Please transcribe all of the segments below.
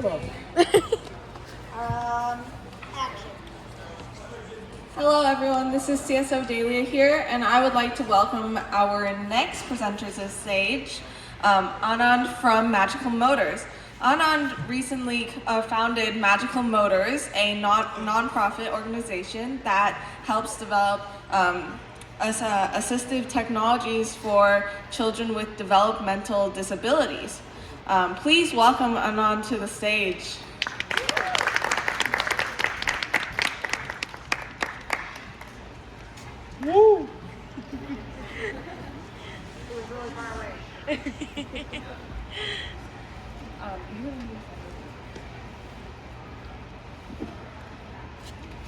Action. Hello everyone, this is CSO Dalia here, and I would like to welcome our next presenters to the stage, Aanand from Magical Motors. Aanand recently founded Magical Motors, a non-profit organization that helps develop assistive technologies for children with developmental disabilities. Please welcome Aanand to the stage. Woo! It was really far away.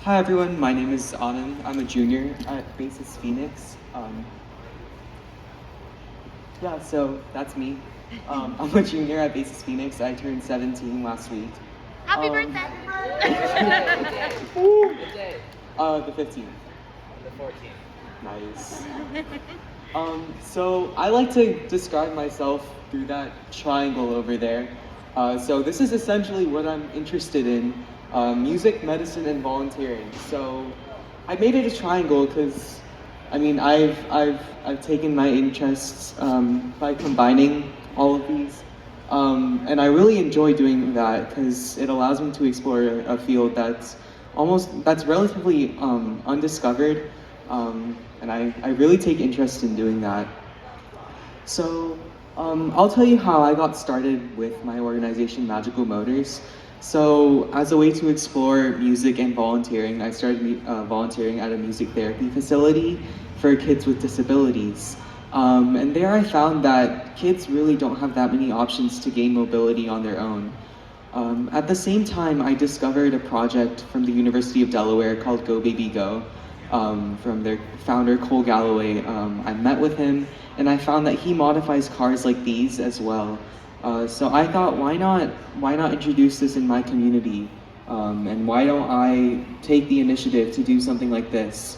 Hi everyone, my name is Aanand. I'm a junior at Basis Phoenix. So that's me. I'm a junior at Basis Phoenix. I turned 17 last week. Happy birthday! The 15th. The 14th. Nice. So I like to describe myself through that triangle over there. So this is essentially what I'm interested in. Music, medicine, and volunteering. So I made it a triangle because, I've taken my interests by combining all of these, and I really enjoy doing that because it allows me to explore a field that's relatively undiscovered, and I really take interest in doing that. So I'll tell you how I got started with my organization, Magical Motors. So as a way to explore music and volunteering, I started volunteering at a music therapy facility for kids with disabilities. And there I found that kids really don't have that many options to gain mobility on their own. At the same time, I discovered a project from the University of Delaware called Go Baby Go, from their founder, Cole Galloway. I met with him, and I found that he modifies cars like these as well. So I thought, why not introduce this in my community? And why don't I take the initiative to do something like this?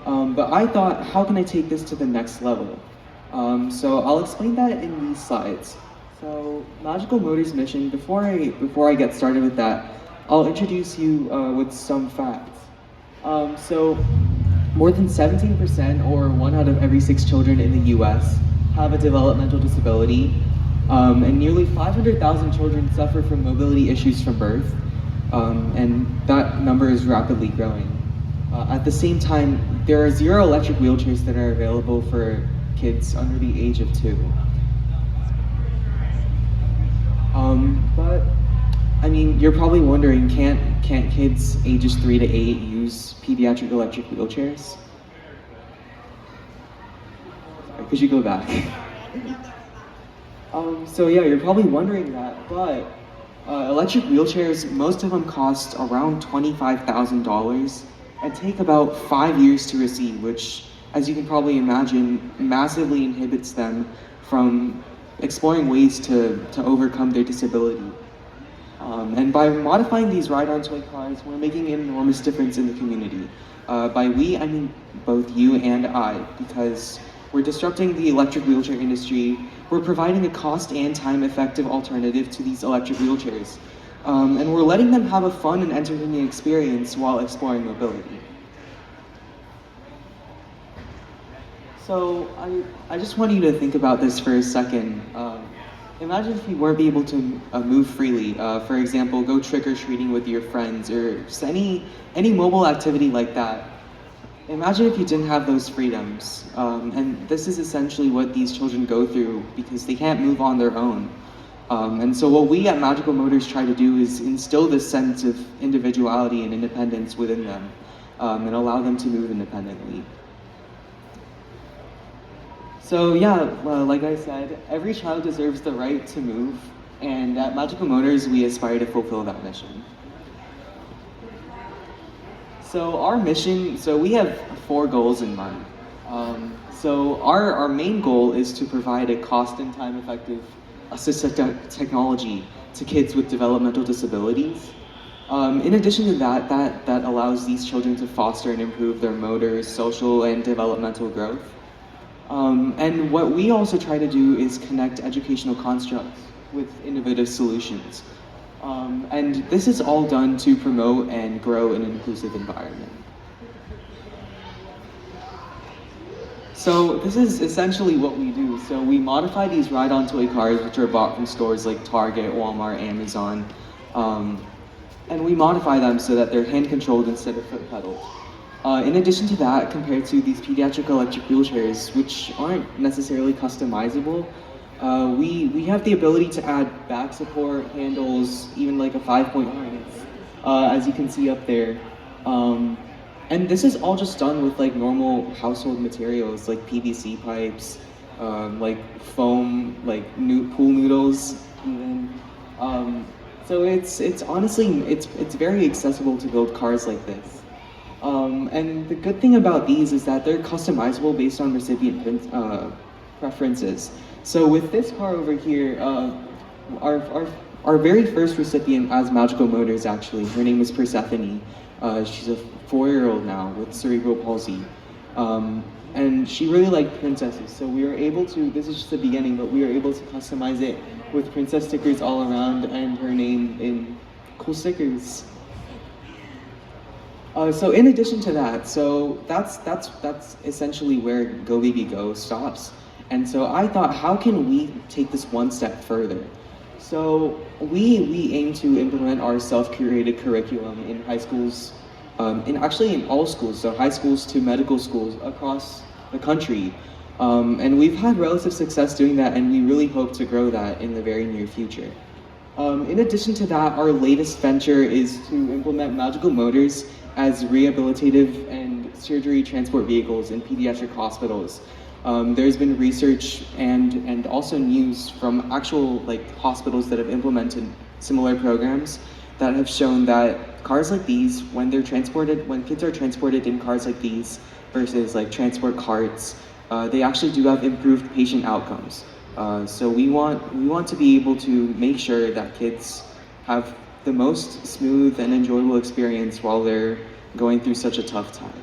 But I thought, how can I take this to the next level? So I'll explain that in these slides. So Magical Motors' mission, before I get started with that, I'll introduce you with some facts. So more than 17%, or 1 out of every 6 children in the US, have a developmental disability. And nearly 500,000 children suffer from mobility issues from birth, and that number is rapidly growing. At the same time, there are 0 electric wheelchairs that are available for kids under the age of 2. But you're probably wondering, can't kids ages 3 to 8 use pediatric electric wheelchairs? Could you go back? So yeah, you're probably wondering that, but electric wheelchairs, most of them cost around $25,000 and take about 5 years to receive, which, as you can probably imagine, massively inhibits them from exploring ways to overcome their disability. And by modifying these ride-on toy cars, we're making an enormous difference in the community. By we, I mean both you and I, because we're disrupting the electric wheelchair industry. We're providing a cost and time-effective alternative to these electric wheelchairs. And we're letting them have a fun and entertaining experience while exploring mobility. So I just want you to think about this for a second. Imagine if you weren't able to move freely. For example, go trick-or-treating with your friends, or just any mobile activity like that. Imagine if you didn't have those freedoms. And this is essentially what these children go through because they can't move on their own. And so what we at Magical Motors try to do is instill this sense of individuality and independence within them, and allow them to move independently. So yeah, like I said, every child deserves the right to move, and at Magical Motors, we aspire to fulfill that mission. So our mission, we have 4 goals in mind. So our main goal is to provide a cost and time-effective assistive technology to kids with developmental disabilities. In addition to that allows these children to foster and improve their motor, social, and developmental growth. And what we also try to do is connect educational constructs with innovative solutions. And this is all done to promote and grow an inclusive environment. So this is essentially what we do. So we modify these ride-on toy cars, which are bought from stores like Target, Walmart, Amazon, and we modify them so that they're hand-controlled instead of foot-pedaled. In addition to that, compared to these pediatric electric wheelchairs, which aren't necessarily customizable, we have the ability to add back support, handles, even like a 5-point harness, as you can see up there. And this is all just done with like normal household materials like PVC pipes, like foam, like pool noodles, even. So it's honestly it's very accessible to build cars like this. And the good thing about these is that they're customizable based on recipient preferences. So with this car over here, our very first recipient as Magical Motors, actually, her name is Persephone. She's a 4-year-old now with cerebral palsy. And she really liked princesses, so we were able to, this is just the beginning, but we were able to customize it with princess stickers all around and her name in cool stickers. So in addition to that, so that's essentially where Go Baby Go stops. And so I thought, how can we take this one step further? So we aim to implement our self-curated curriculum in high schools, actually in all schools, so high schools to medical schools across the country. And we've had relative success doing that, and we really hope to grow that in the very near future. In addition to that, our latest venture is to implement Magical Motors as rehabilitative and surgery transport vehicles in pediatric hospitals. There's been research and also news from actual hospitals that have implemented similar programs that have shown that cars like these, when kids are transported in cars like these versus transport carts, they actually do have improved patient outcomes. So we want to be able to make sure that kids have the most smooth and enjoyable experience while they're going through such a tough time.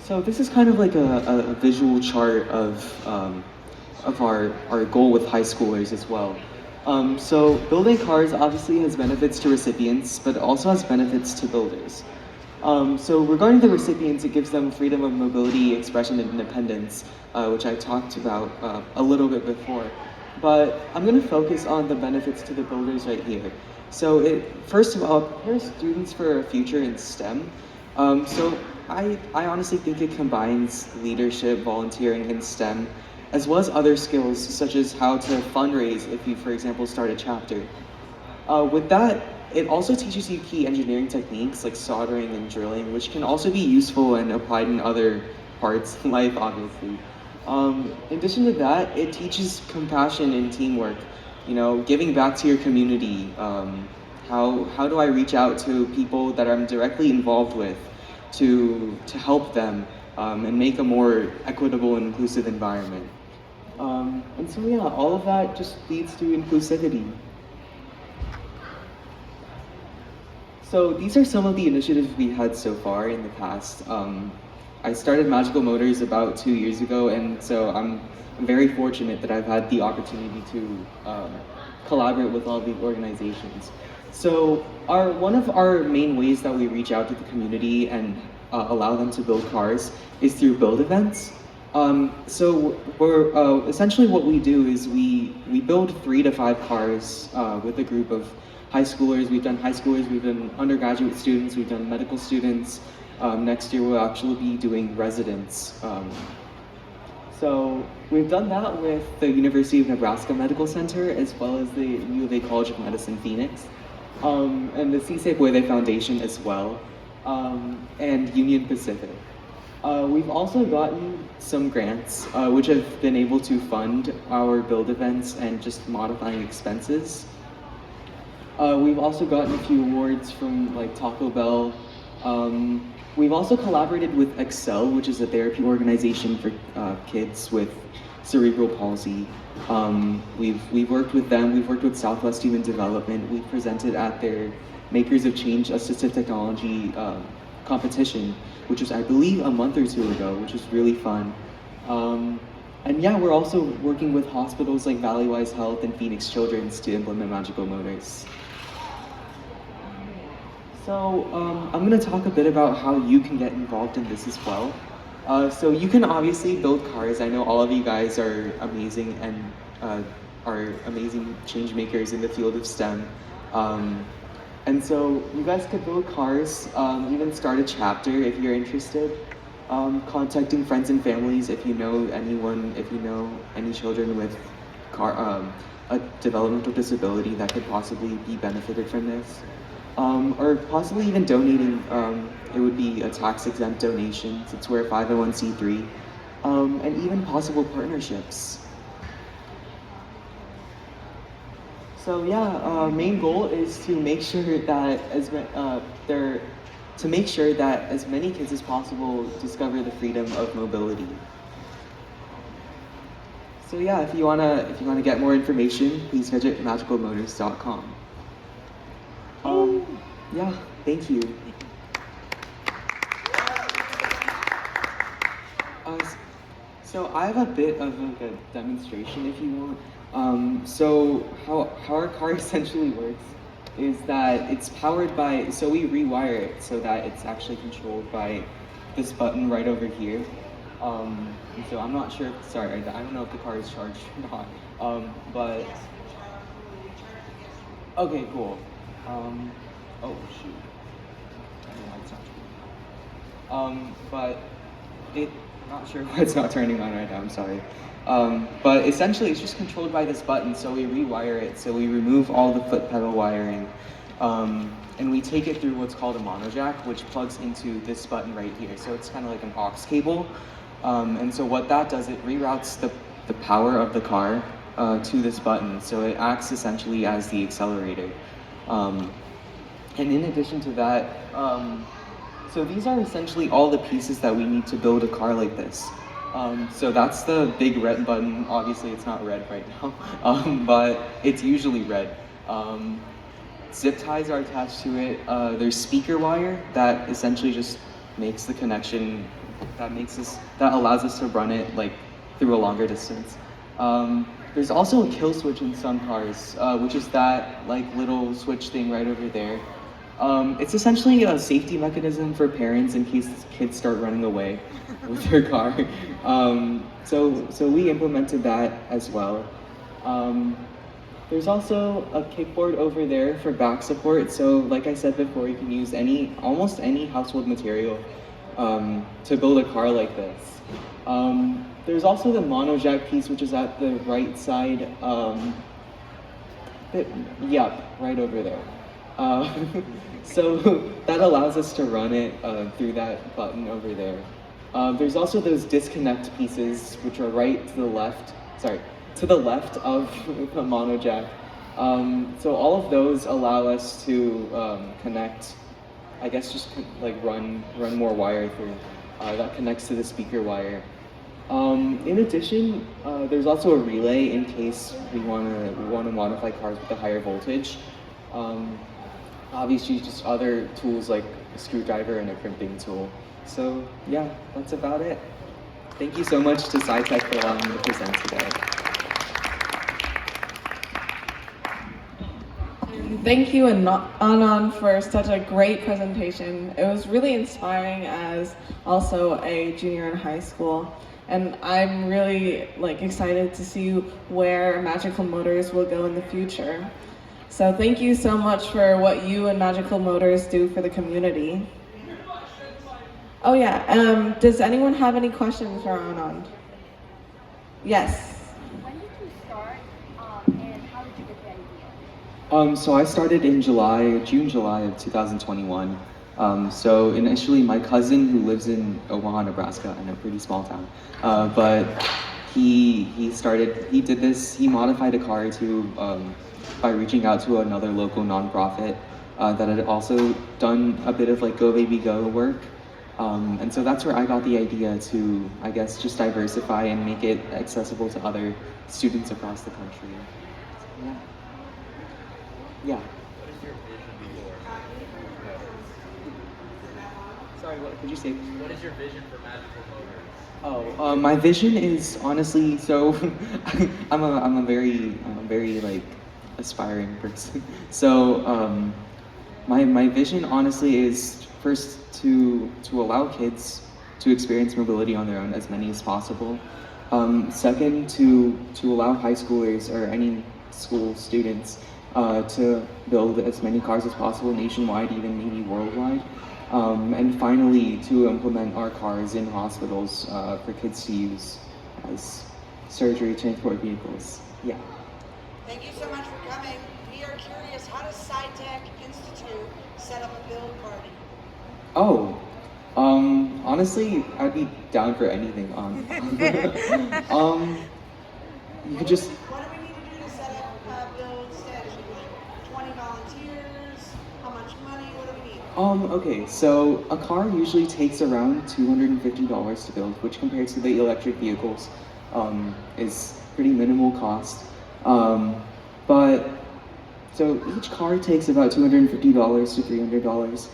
So this is kind of like a visual chart of our goal with high schoolers as well. So building cars obviously has benefits to recipients, but also has benefits to builders. So regarding the recipients, it gives them freedom of mobility, expression, and independence, which I talked about a little bit before. But I'm going to focus on the benefits to the builders right here. So first of all, prepare students for a future in STEM. So I honestly think it combines leadership, volunteering, and STEM, as well as other skills such as how to fundraise if you, for example, start a chapter. With that, it also teaches you key engineering techniques like soldering and drilling, which can also be useful and applied in other parts of life, obviously. In addition to that, it teaches compassion and teamwork, giving back to your community. How do I reach out to people that I'm directly involved with to help them and make a more equitable and inclusive environment? And so yeah, all of that just leads to inclusivity. So these are some of the initiatives we had so far in the past. I started Magical Motors about 2 years ago, and so I'm very fortunate that I've had the opportunity to collaborate with all the organizations. So one of our main ways that we reach out to the community and allow them to build cars is through build events. So we're essentially what we do is we build 3 to 5 cars with a group of high schoolers. We've done high schoolers, we've done undergraduate students, we've done medical students. Next year we'll actually be doing residents. So we've done that with the University of Nebraska Medical Center as well as the U of A College of Medicine Phoenix, and the CSAPWEDE Foundation as well, and Union Pacific. We've also gotten some grants which have been able to fund our build events and just modifying expenses. We've also gotten a few awards from Taco Bell. We've also collaborated with Excel, which is a therapy organization for kids with cerebral palsy. We've worked with them. We've worked with Southwest Human Development. We presented at their Makers of Change Assistive Technology competition, which was, I believe, a month or 2 ago, which was really fun. And yeah, we're also working with hospitals like Valleywise Health and Phoenix Children's to implement magical motors. So I'm going to talk a bit about how you can get involved in this as well. So you can obviously build cars. I know all of you guys are amazing and are amazing change makers in the field of STEM. And so you guys could build cars, even start a chapter if you're interested. Contacting friends and families if you know anyone, if you know any children with a developmental disability that could possibly be benefited from this. Or possibly even donating. It would be a tax-exempt donation since we're a 501c3, and even possible partnerships. So yeah, main goal is to make sure that as many kids as possible discover the freedom of mobility. So yeah, if you wanna get more information, please visit magicalmotors.com. Yeah, thank you. So I have a bit of like a demonstration if you want. So how our car essentially works is that it's powered by, so we rewire it so that it's actually controlled by this button right over here. And so I'm not sure, sorry, I don't know if the car is charged or not, but, okay, cool. Oh shoot, I don't know why it's not turning on. But not sure why it's not turning on right now, I'm sorry. But essentially it's just controlled by this button, so we rewire it, so we remove all the foot pedal wiring, and we take it through what's called a mono jack, which plugs into this button right here. So it's kind of like an aux cable. And so what that does, it reroutes the power of the car to this button, so it acts essentially as the accelerator. And in addition to that, so these are essentially all the pieces that we need to build a car like this. So that's the big red button. Obviously it's not red right now, but it's usually red. Zip ties are attached to it. There's speaker wire that essentially just makes the connection, that allows us to run it like through a longer distance. There's also a kill switch in some cars, which is that like little switch thing right over there. It's essentially a safety mechanism for parents in case kids start running away with their car. So we implemented that as well. There's also a kickboard over there for back support. So like I said before, you can use almost any household material to build a car like this. There's also the mono jack piece, which is at the right side. Right over there. So that allows us to run it through that button over there. There's also those disconnect pieces, which are to the left of the mono jack. So all of those allow us to connect, I guess just like run more wire through. That connects to the speaker wire. In addition, there's also a relay in case we want to modify cars with a higher voltage. Obviously, just other tools like a screwdriver and a crimping tool. So yeah, that's about it. Thank you so much to SciTech for allowing me to present today. Thank you, Aanand, for such a great presentation. It was really inspiring as also a junior in high school. And I'm really excited to see where Magical Motors will go in the future. So thank you so much for what you and Magical Motors do for the community. Oh yeah, does anyone have any questions for Aanand? Yes. When did you start, and how did you get the idea? So I started in June, July of 2021. So initially my cousin who lives in Omaha, Nebraska, in a pretty small town, but he did this, he modified a car by reaching out to another local nonprofit that had also done a bit of Go Baby Go work. And so that's where I got the idea to, I guess, just diversify and make it accessible to other students across the country. So, yeah. Sorry, what could you say? What is your vision for Magical Motors? My vision is honestly so. I'm a very like aspiring person. So my vision honestly is first to allow kids to experience mobility on their own, as many as possible. Second, to allow high schoolers or any school students to build as many cars as possible nationwide, even maybe worldwide. And finally, to implement our cars in hospitals for kids to use as surgery transport vehicles. Yeah. Thank you so much for coming. We are curious, how does SciTech Institute set up a build party? Oh, honestly, I'd be down for anything. You could just. What do we need to do to set up a build stage? Like 20 volunteers? How much money? What do we need? Okay, so a car usually takes around $250 to build, which compared to the electric vehicles, is pretty minimal cost. But so each car takes about $250 to $300.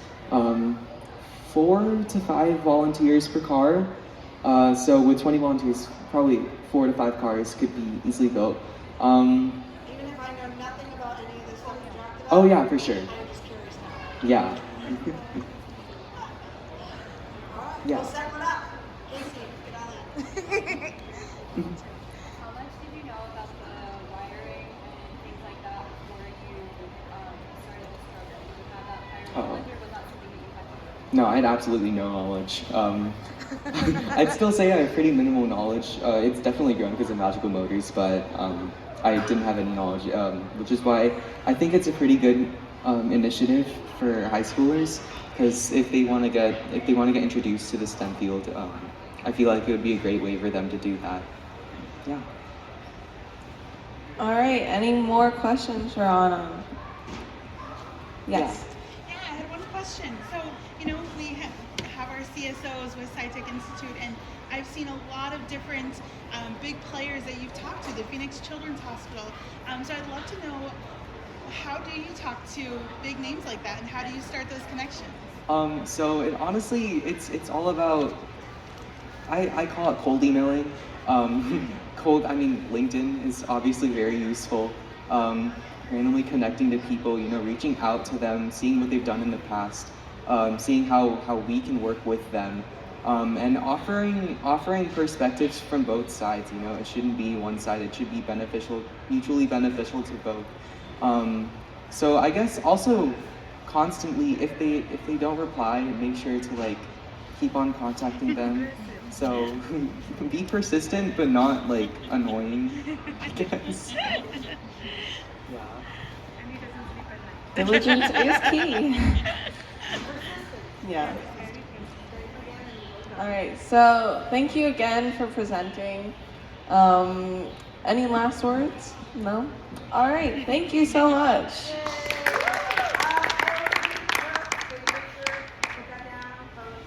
4 to 5 volunteers per car. So with 20 volunteers, probably 4 to 5 cars could be easily built. Even if I know nothing about any of this stuff you talked about? Oh yeah, for sure. I'm just curious now. Yeah. Alright, Yeah. we'll set one up. Casey, get on that. How much did you know about the wiring and things like that before you started this program? Did you have that prior knowledge, or was that something that you had to do? No, I had absolutely no knowledge. I'd still say I have pretty minimal knowledge. It's definitely grown because of Magical Motors, but I didn't have any knowledge, which is why I think it's a pretty good initiative for high schoolers. Because if they want to get introduced to the STEM field, I feel like it would be a great way for them to do that. Yeah. All right, any more questions for Aanand? Yes. Yeah, I had one question. So, we have our CSOs with SciTech Institute, and I've seen a lot of different big players that you've talked to, the Phoenix Children's Hospital. So I'd love to know, how do you talk to big names like that, and how do you start those connections? So honestly, it's all about, I call it cold emailing. LinkedIn is obviously very useful. Randomly connecting to people, reaching out to them, seeing what they've done in the past, seeing how we can work with them, and offering perspectives from both sides. It shouldn't be one side. It should be mutually beneficial to both. So I guess also constantly, if they don't reply, make sure to keep on contacting them. So be persistent, but not annoying, I guess. Yeah. Diligence is key. Yeah. All right, so thank you again for presenting. Any last words? No? All right, thank you so much.